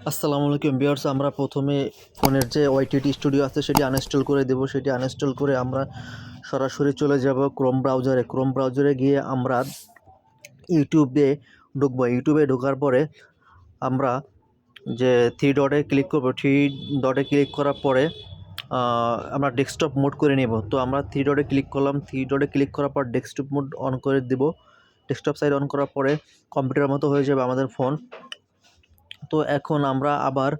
আসসালামু আলাইকুম ভিউয়ার্স, আমরা প্রথমে ফোনের যে ওয়াইটিটি স্টুডিও আছে সেটি আনইনস্টল করে দেব। সেটি আনইনস্টল করে আমরা সরাসরি চলে যাব ক্রোম ব্রাউজারে গিয়ে আমরা ইউটিউবে ঢুকবো। ইউটিউবে ঢোকার পরে আমরা যে থ্রি ডটে ক্লিক করব, থ্রি ডটে ক্লিক করার পরে আমরা ডেস্কটপ মোড করে নেব। তো আমরা থ্রি ডটে ক্লিক করলাম, থ্রি ডটে ক্লিক করার পর ডেস্কটপ মোড অন করে দেব। ডেস্কটপ সাইড অন করার পরে কম্পিউটারের মতো হয়ে যাবে আমাদের ফোন। তো এখন আমরা আবার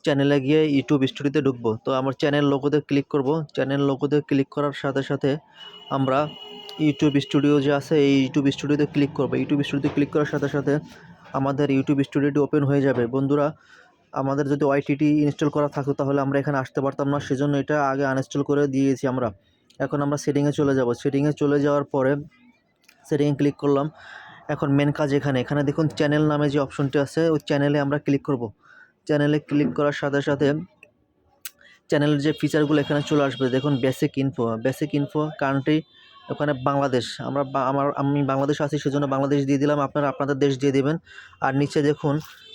চ্যানেলে গিয়ে ইউটিউব স্টুডিওতে ঢুকবো। তো আমার চ্যানেল লোগোতে ক্লিক করব। চ্যানেল লোগোতে ক্লিক করার সাথে সাথে আমরা ইউটিউব স্টুডিও যে আছে এই ইউটিউব স্টুডিওতে ক্লিক করব। ইউটিউব স্টুডিওতে ক্লিক করার সাথে সাথে আমাদের ইউটিউব স্টুডিওটি ওপেন হয়ে যাবে। বন্ধুরা, আমাদের যদি ওয়াইটিটি ইনস্টল করা থাকতো তাহলে আমরা এখানে আসতে পারতাম না, সেজন্য এটা আগে আনইনস্টল করে দিয়েছি আমরা। এখন আমরা সেটিংয়ে চলে যাব। সেটিংয়ে চলে যাওয়ার পরে সেটিংয়ে ক্লিক করলাম। এখন মেন কাজ এখানে দেখুন চ্যানেল নামে যে অপশনটি আছে ওই চ্যানেলে আমরা ক্লিক করব। চ্যানেলে ক্লিক করার সাথে সাথে চ্যানেলের যে ফিচারগুলো এখানে চলে আসবে। দেখুন বেসিক ইনফো কান্ট্রি, ওখানে বাংলাদেশ। আমি বাংলাদেশে আছি সেজন্য বাংলাদেশ দিয়ে দিলাম, আপনারা আপনাদের দেশ দিয়ে দেবেন। আর নিচে দেখুন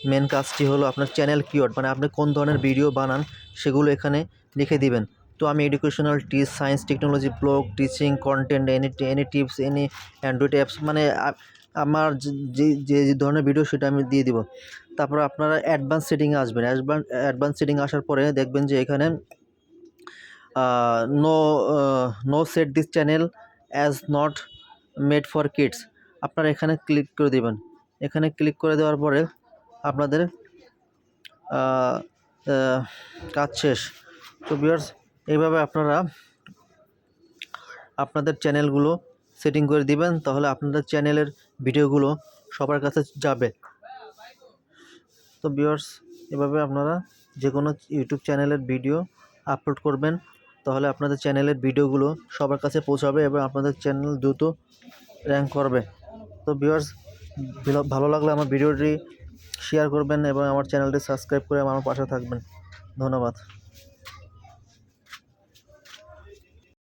মেন কাজটি হলো আপনার চ্যানেল কিওয়ার্ড, মানে আপনি কোন ধরনের ভিডিও বানান সেগুলো এখানে লিখে দিবেন। তো আমি educational, science, technology, blog, teaching, content, any tips, any Android apps, মানে আমার যে ধরনের ভিডিও সেটা আমি দিয়ে দিব। তারপর আপনারা অ্যাডভান্স সেটিংয়ে আসবেন। অ্যাডভান্স সেটিং আসার পরে দেখবেন যে এখানে no no set this channel as not made for kids, আপনারা এখানে ক্লিক করে দেবেন। এখানে ক্লিক করে দেওয়ার পরে আপনাদের কাজ শেষ। তো ভিউয়ার্স, এইভাবে আপনারা আপনাদের চ্যানেলগুলো সেটিং করে দিবেন, তাহলে আপনাদের চ্যানেলের ভিডিওগুলো সবার কাছে যাবে। তো ভিউয়ার্স, এভাবে আপনারা যে কোনো ইউটিউব চ্যানেলের ভিডিও আপলোড করবেন, তাহলে আপনাদের চ্যানেলের ভিডিওগুলো সবার কাছে পৌঁছাবে এবং আপনাদের চ্যানেল দ্রুত র্যাঙ্ক করবে। তো ভিউয়ার্স, ভালো লাগলে আমার ভিডিওটি শেয়ার করবেন এবং আমার চ্যানেলটি সাবস্ক্রাইব করে আমার পাশে থাকবেন। ধন্যবাদ।